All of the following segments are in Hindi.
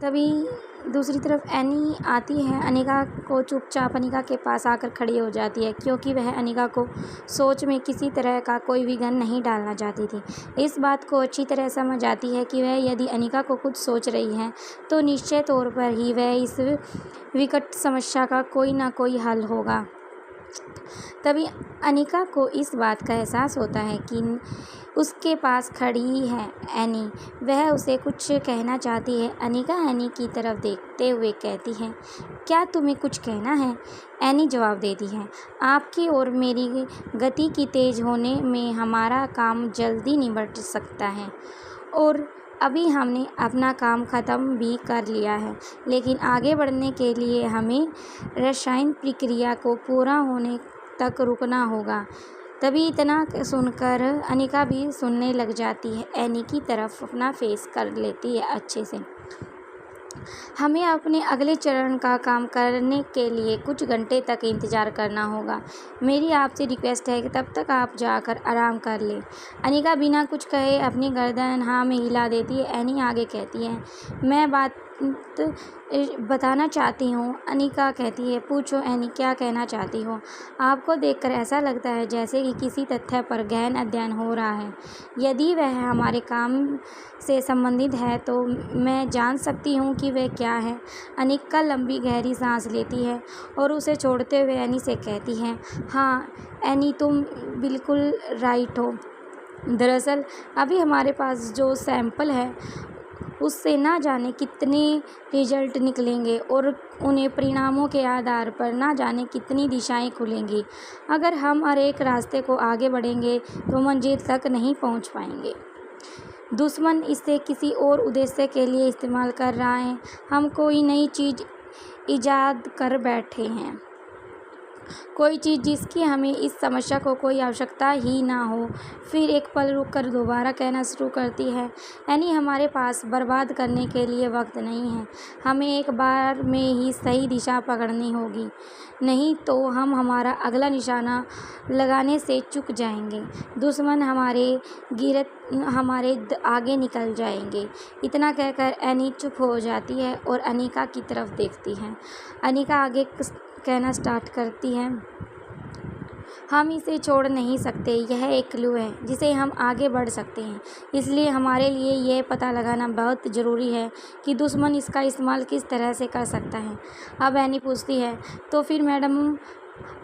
तभी दूसरी तरफ एनी आती है। अनिका को चुपचाप अनिका के पास आकर खड़ी हो जाती है, क्योंकि वह अनिका को सोच में किसी तरह का कोई विघ्न नहीं डालना चाहती थी। इस बात को अच्छी तरह समझ आती है कि वह यदि अनिका को कुछ सोच रही है तो निश्चय तौर पर ही वह इस विकट समस्या का कोई ना कोई हल होगा। तभी अनिका को इस बात का एहसास होता है कि उसके पास खड़ी है एनी। वह उसे कुछ कहना चाहती है। अनिका एनी की तरफ देखते हुए कहती है, क्या तुम्हें कुछ कहना है? एनी जवाब देती है, आपकी और मेरी गति की तेज होने में हमारा काम जल्दी निबट सकता है और अभी हमने अपना काम ख़त्म भी कर लिया है, लेकिन आगे बढ़ने के लिए हमें रसायन प्रक्रिया को पूरा होने तक रुकना होगा। तभी इतना सुनकर अनिका भी सुनने लग जाती है। एनी की तरफ अपना फेस कर लेती है अच्छे से। हमें अपने अगले चरण का काम करने के लिए कुछ घंटे तक इंतज़ार करना होगा। मेरी आपसे रिक्वेस्ट है कि तब तक आप जाकर आराम कर लें। अनिका बिना कुछ कहे अपनी गर्दन हाँ में हिला देती है। एनी आगे कहती है, मैं बात बताना चाहती हूँ। अनिका कहती है, पूछो एनी, क्या कहना चाहती हो? आपको देखकर ऐसा लगता है जैसे कि किसी तथ्य पर गहन अध्ययन हो रहा है। यदि वह हमारे काम से संबंधित है तो मैं जान सकती हूँ कि वह क्या है? अनिका लंबी गहरी सांस लेती है और उसे छोड़ते हुए एनी से कहती है, हाँ एनी, तुम बिल्कुल राइट हो। दरअसल अभी हमारे पास जो सैंपल है उससे ना जाने कितने रिजल्ट निकलेंगे और उन्हें परिणामों के आधार पर ना जाने कितनी दिशाएं खुलेंगी। अगर हम हर एक रास्ते को आगे बढ़ेंगे तो मंजिल तक नहीं पहुंच पाएंगे। दुश्मन इसे किसी और उद्देश्य के लिए इस्तेमाल कर रहा है। हम कोई नई चीज़ ईजाद कर बैठे हैं, कोई चीज़ जिसकी हमें इस समस्या को कोई आवश्यकता ही ना हो। फिर एक पल रुककर दोबारा कहना शुरू करती है, यानी हमारे पास बर्बाद करने के लिए वक्त नहीं है। हमें एक बार में ही सही दिशा पकड़नी होगी, नहीं तो हम हमारा अगला निशाना लगाने से चूक जाएंगे। दुश्मन हमारे आगे निकल जाएंगे। इतना कहकर एनी चुप हो जाती है और अनिका की तरफ देखती है। अनिका आगे कहना स्टार्ट करती है, हम इसे छोड़ नहीं सकते। यह एक क्लू है जिसे हम आगे बढ़ सकते हैं। इसलिए हमारे लिए यह पता लगाना बहुत ज़रूरी है कि दुश्मन इसका इस्तेमाल किस तरह से कर सकता है। अब एनी पूछती है, तो फिर मैडम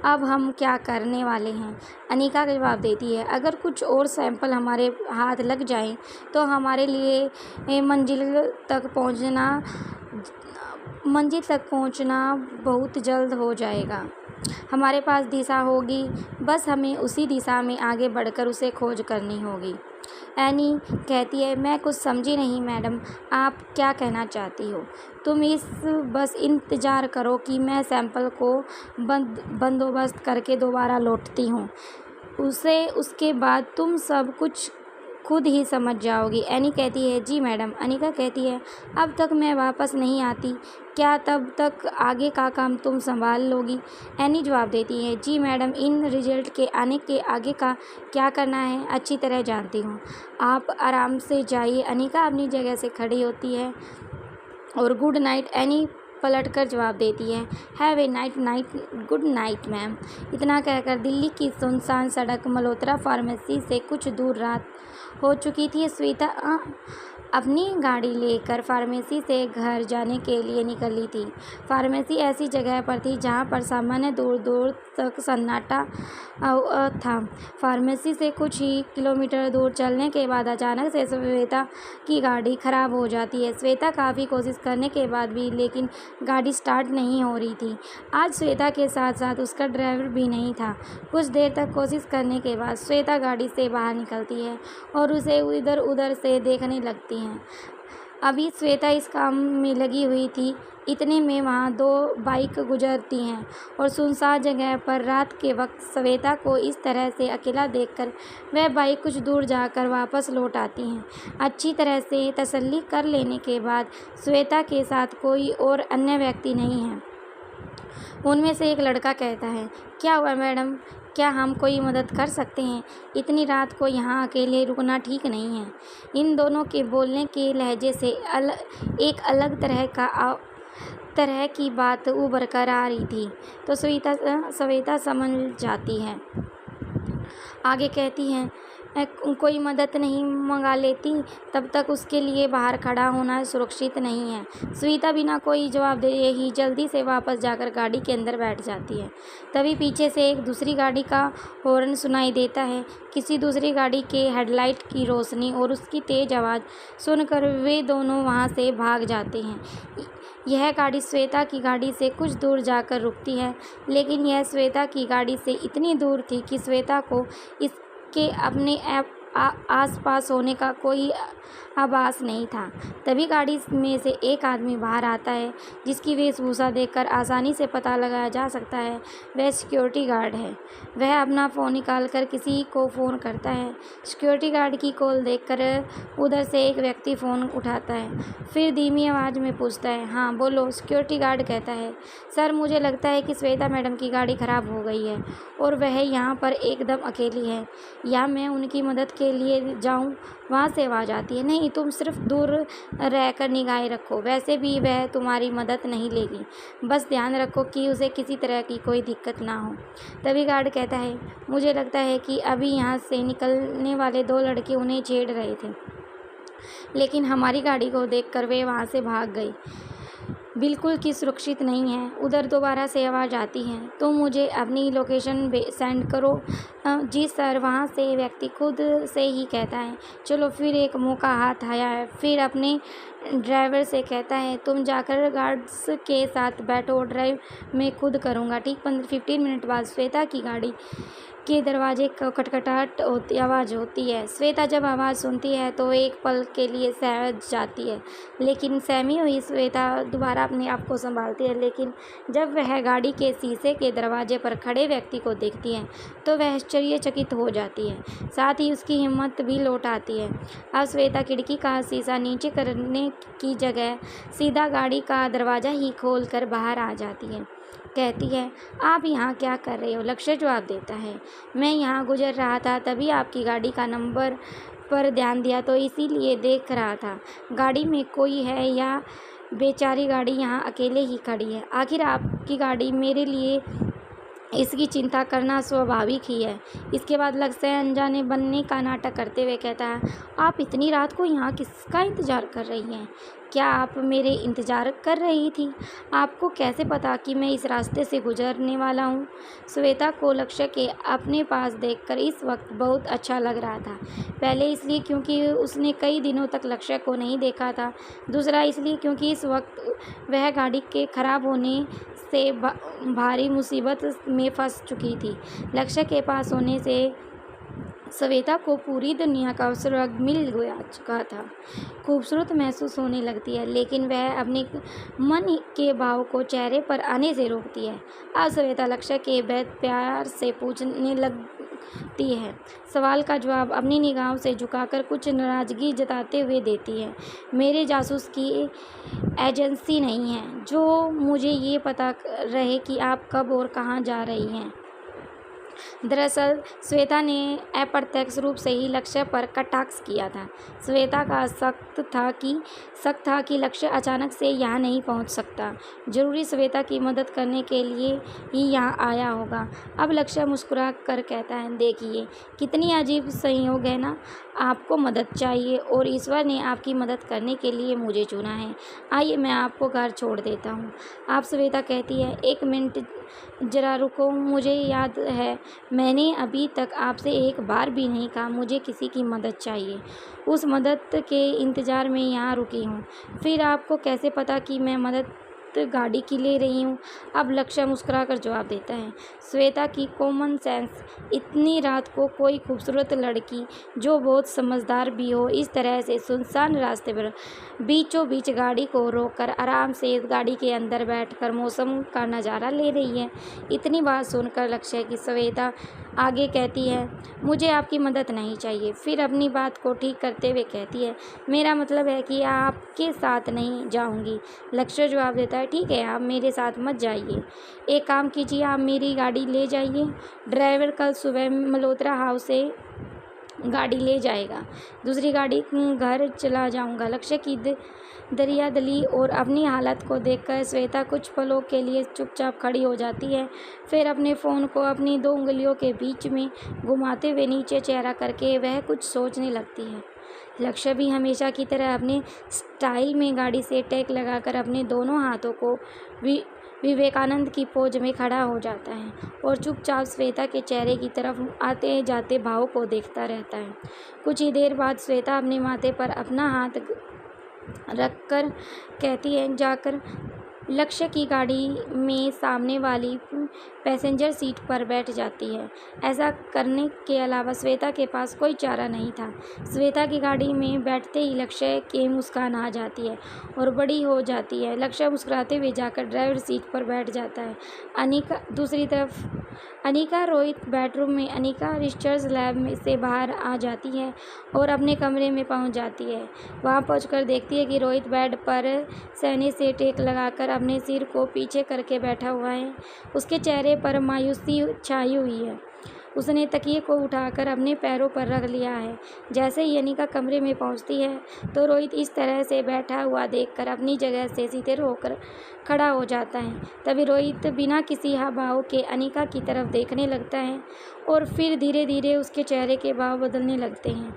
अब हम क्या करने वाले हैं? अनिका जवाब देती है, अगर कुछ और सैंपल हमारे हाथ लग जाएं तो हमारे लिए मंजिल तक पहुंचना बहुत जल्द हो जाएगा। हमारे पास दिशा होगी, बस हमें उसी दिशा में आगे बढ़कर उसे खोज करनी होगी। एनी कहती है, मैं कुछ समझी नहीं मैडम, आप क्या कहना चाहती हो? तुम बस इंतज़ार करो कि मैं सैंपल को बंदोबस्त करके दोबारा लौटती हूँ। उसके बाद तुम सब कुछ खुद ही समझ जाओगी। एनी कहती है, जी मैडम। अनिका कहती है, अब तक मैं वापस नहीं आती, क्या तब तक आगे का काम तुम संभाल लोगी? एनी जवाब देती है, जी मैडम, इन रिजल्ट के आने के आगे का क्या करना है अच्छी तरह जानती हूँ। आप आराम से जाइए। अनिका अपनी जगह से खड़ी होती है और गुड नाइट एनी पलटकर जवाब देती है, have a good night ma'am. इतना कहकर दिल्ली की सुनसान सड़क मल्होत्रा फार्मेसी से कुछ दूर रात हो चुकी थी। श्वेता अपनी गाड़ी लेकर फार्मेसी से घर जाने के लिए निकली थी। फार्मेसी ऐसी जगह पर थी जहाँ पर सामान्य दूर दूर तक सन्नाटा था। फार्मेसी से कुछ ही किलोमीटर दूर चलने के बाद अचानक से श्वेता की गाड़ी खराब हो जाती है। श्वेता काफ़ी कोशिश करने के बाद भी लेकिन गाड़ी स्टार्ट नहीं हो रही थी। आज श्वेता के साथ साथ उसका ड्राइवर भी नहीं था। कुछ देर तक कोशिश करने के बाद श्वेता गाड़ी से बाहर निकलती है और उसे इधर उधर से देखने लगती है। अभी श्वेता इस काम में लगी हुई थी, इतने में वहाँ दो बाइक गुजरती हैं और सुनसान जगह पर रात के वक्त श्वेता को इस तरह से अकेला देखकर वह बाइक कुछ दूर जाकर वापस लौट आती हैं। अच्छी तरह से तसल्ली कर लेने के बाद श्वेता के साथ कोई और अन्य व्यक्ति नहीं है। उनमें से एक लड़का कहता है, क्या हुआ मैडम, क्या हम कोई मदद कर सकते हैं? इतनी रात को यहाँ अकेले रुकना ठीक नहीं है। इन दोनों के बोलने के लहजे से एक अलग तरह की बात उभर कर आ रही थी। तो श्वेता समझ जाती है। आगे कहती हैं, कोई मदद नहीं मंगा लेती तब तक उसके लिए बाहर खड़ा होना सुरक्षित नहीं है। श्वेता बिना कोई जवाब दिए ही जल्दी से वापस जाकर गाड़ी के अंदर बैठ जाती है। तभी पीछे से एक दूसरी गाड़ी का हॉर्न सुनाई देता है। किसी दूसरी गाड़ी के हेडलाइट की रोशनी और उसकी तेज़ आवाज़ सुनकर वे दोनों वहाँ से भाग जाते हैं। यह गाड़ी श्वेता की गाड़ी से कुछ दूर जाकर रुकती है, लेकिन यह श्वेता की गाड़ी से इतनी दूर थी कि श्वेता को इसके अपने आसपास होने का कोई आभास नहीं था। तभी गाड़ी में से एक आदमी बाहर आता है, जिसकी वेशभूषा देखकर आसानी से पता लगाया जा सकता है वह सिक्योरिटी गार्ड है। वह अपना फ़ोन निकालकर किसी को फ़ोन करता है। सिक्योरिटी गार्ड की कॉल देखकर उधर से एक व्यक्ति फ़ोन उठाता है, फिर धीमी आवाज़ में पूछता है, हाँ बोलो। सिक्योरिटी गार्ड कहता है, सर मुझे लगता है कि श्वेता मैडम की गाड़ी ख़राब हो गई है और वह यहाँ पर एकदम अकेली है। या मैं उनकी मदद के लिए जाऊँ? वहाँ से आवाज़ आती है, नहीं तुम सिर्फ दूर रहकर निगाहें रखो, वैसे भी वह तुम्हारी मदद नहीं लेगी, बस ध्यान रखो कि उसे किसी तरह की कोई दिक्कत ना हो। तभी गार्ड कहता है, मुझे लगता है कि अभी यहाँ से निकलने वाले 2 लड़के उन्हें छेड़ रहे थे, लेकिन हमारी गाड़ी को देखकर वे वहाँ से भाग गए। बिल्कुल कि सुरक्षित नहीं है। उधर दोबारा से आवाज़ आती है, तो मुझे अपनी लोकेशन सेंड करो। जी सर। वहाँ से व्यक्ति खुद से ही कहता है, चलो फिर एक मौका हाथ आया है। फिर अपने ड्राइवर से कहता है, तुम जाकर गार्ड्स के साथ बैठो, ड्राइव मैं खुद करूँगा। ठीक 15 मिनट बाद श्वेता की गाड़ी के दरवाजे का खटखटाहट आवाज़ होती है। श्वेता जब आवाज़ सुनती है तो एक पल के लिए सहज जाती है, लेकिन सहमी हुई श्वेता दोबारा अपने आप को संभालती है। लेकिन जब वह गाड़ी के शीशे के दरवाजे पर खड़े व्यक्ति को देखती है तो वह आश्चर्यचकित हो जाती है, साथ ही उसकी हिम्मत भी लौट आती है। अब श्वेता खिड़की का शीशा नीचे करने की जगह सीधा गाड़ी का दरवाज़ा ही खोल कर बाहर आ जाती है। कहती है, आप यहाँ क्या कर रहे हो? लक्ष्य जवाब देता है, मैं यहाँ गुजर रहा था, तभी आपकी गाड़ी का नंबर पर ध्यान दिया तो इसीलिए देख रहा था गाड़ी में कोई है या बेचारी गाड़ी यहाँ अकेले ही खड़ी है। आखिर आपकी गाड़ी मेरे लिए इसकी चिंता करना स्वाभाविक ही है। इसके बाद लक्ष्य अनजाने बनने का नाटक करते हुए कहता है, आप इतनी रात को यहाँ किसका इंतज़ार कर रही हैं? क्या आप मेरे इंतज़ार कर रही थी? आपको कैसे पता कि मैं इस रास्ते से गुजरने वाला हूँ? श्वेता को लक्ष्य के अपने पास देखकर इस वक्त बहुत अच्छा लग रहा था। पहले इसलिए क्योंकि उसने कई दिनों तक लक्ष्य को नहीं देखा था, दूसरा इसलिए क्योंकि इस वक्त वह गाड़ी के खराब होने से भारी मुसीबत में फंस चुकी थी। लक्ष्य के पास होने से श्वेता को पूरी दुनिया का स्वर्ग मिल चुका था। खूबसूरत महसूस होने लगती है, लेकिन वह अपने मन के भाव को चेहरे पर आने से रोकती है। अब श्वेता लक्ष्य के बेहद प्यार से पूछने लगती है, सवाल का जवाब अपनी निगाहों से झुकाकर कुछ नाराज़गी जताते हुए देती है। मेरे जासूस की एजेंसी नहीं है जो मुझे ये पता रहे कि आप कब और कहाँ जा रही हैं। दरअसल श्वेता ने अप्रत्यक्ष रूप से ही लक्ष्य पर कटाक्ष किया था। श्वेता का शक था कि लक्ष्य अचानक से यहाँ नहीं पहुँच सकता, जरूरी श्वेता की मदद करने के लिए ही यहाँ आया होगा। अब लक्ष्य मुस्कुरा कर कहता है, देखिए कितनी अजीब संयोग है ना, आपको मदद चाहिए और ईश्वर ने आपकी मदद करने के लिए मुझे चुना है। आइए मैं आपको घर छोड़ देता हूँ। आप श्वेता कहती है, 1 मिनट ज़रा रुको, मुझे याद है मैंने अभी तक आपसे एक बार भी नहीं कहा मुझे किसी की मदद चाहिए। उस मदद के इंतज़ार में यहाँ रुकी हूँ। फिर आपको कैसे पता कि मैं मदद गाड़ी की ले रही हूँ? अब लक्ष्य मुस्कुराकर जवाब देता है, श्वेता की कॉमन सेंस। इतनी रात को कोई खूबसूरत लड़की जो बहुत समझदार भी हो, इस तरह से सुनसान रास्ते पर बीचों बीच गाड़ी को रोककर आराम से इस गाड़ी के अंदर बैठकर मौसम का नज़ारा ले रही है। इतनी बात सुनकर लक्ष्य की श्वेता आगे कहती है, मुझे आपकी मदद नहीं चाहिए। फिर अपनी बात को ठीक करते हुए कहती है, मेरा मतलब है कि आपके साथ नहीं जाऊंगी। लक्ष्य जवाब देता है, है, ठीक है आप मेरे साथ मत जाइए, एक काम कीजिए आप मेरी गाड़ी ले जाइए। ड्राइवर कल सुबह मल्होत्रा हाउस से गाड़ी ले जाएगा, दूसरी गाड़ी घर चला जाऊंगा। लक्ष्य की दरियादिली और अपनी हालत को देखकर श्वेता कुछ पलों के लिए चुपचाप खड़ी हो जाती है। फिर अपने फ़ोन को अपनी 2 उंगलियों के बीच में घुमाते हुए नीचे चेहरा करके वह कुछ सोचने लगती है। लक्ष्य भी हमेशा की तरह अपने स्टाइल में गाड़ी से टेक लगाकर अपने दोनों हाथों को विवेकानंद की पोज में खड़ा हो जाता है और चुपचाप श्वेता के चेहरे की तरफ आते जाते भाव को देखता रहता है। कुछ ही देर बाद श्वेता अपने माथे पर अपना हाथ रखकर कहती है, जाकर लक्ष्य की गाड़ी में सामने वाली पैसेंजर सीट पर बैठ जाती है। ऐसा करने के अलावा श्वेता के पास कोई चारा नहीं था। श्वेता की गाड़ी में बैठते ही लक्ष्य की मुस्कान आ जाती है और बड़ी हो जाती है। लक्ष्य मुस्कुराते हुए जाकर ड्राइवर सीट पर बैठ जाता है। दूसरी तरफ अनिका रोहित बेडरूम में अनिका रिसर्च लैब में से बाहर आ जाती है और अपने कमरे में पहुंच जाती है। वहां पहुंचकर देखती है कि रोहित बेड पर सहने से टेक लगाकर अपने सिर को पीछे करके बैठा हुआ है। उसके चेहरे पर मायूसी छाई हुई है। उसने तकिए को उठाकर अपने पैरों पर रख लिया है। जैसे ही अनिका कमरे में पहुंचती है तो रोहित इस तरह से बैठा हुआ देखकर अपनी जगह से सीधे होकर खड़ा हो जाता है। तभी रोहित बिना किसी भाव के अनिका की तरफ देखने लगता है और फिर धीरे धीरे उसके चेहरे के भाव बदलने लगते हैं।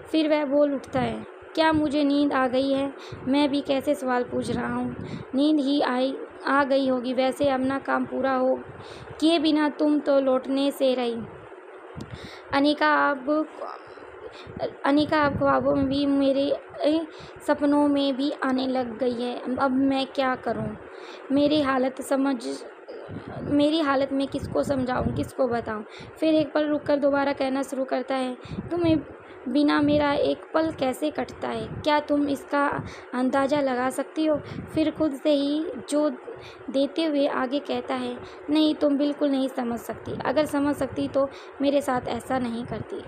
फिर वह बोल उठता है, क्या मुझे नींद आ गई है? मैं भी कैसे सवाल पूछ रहा हूँ, नींद ही आ गई होगी। वैसे अपना काम पूरा हो किए बिना तुम तो लौटने से रही। अनिका अब ख्वाबों में भी मेरे सपनों में भी आने लग गई है। अब मैं क्या करूं? मेरी हालत में किसको समझाऊं, किसको बताऊं? फिर एक पल रुककर दोबारा कहना शुरू करता है, तुम्हें बिना मेरा एक पल कैसे कटता है? क्या तुम इसका अंदाज़ा लगा सकती हो? फिर खुद से ही जो देते हुए आगे कहता है, नहीं तुम बिल्कुल नहीं समझ सकती। अगर समझ सकती तो मेरे साथ ऐसा नहीं करती।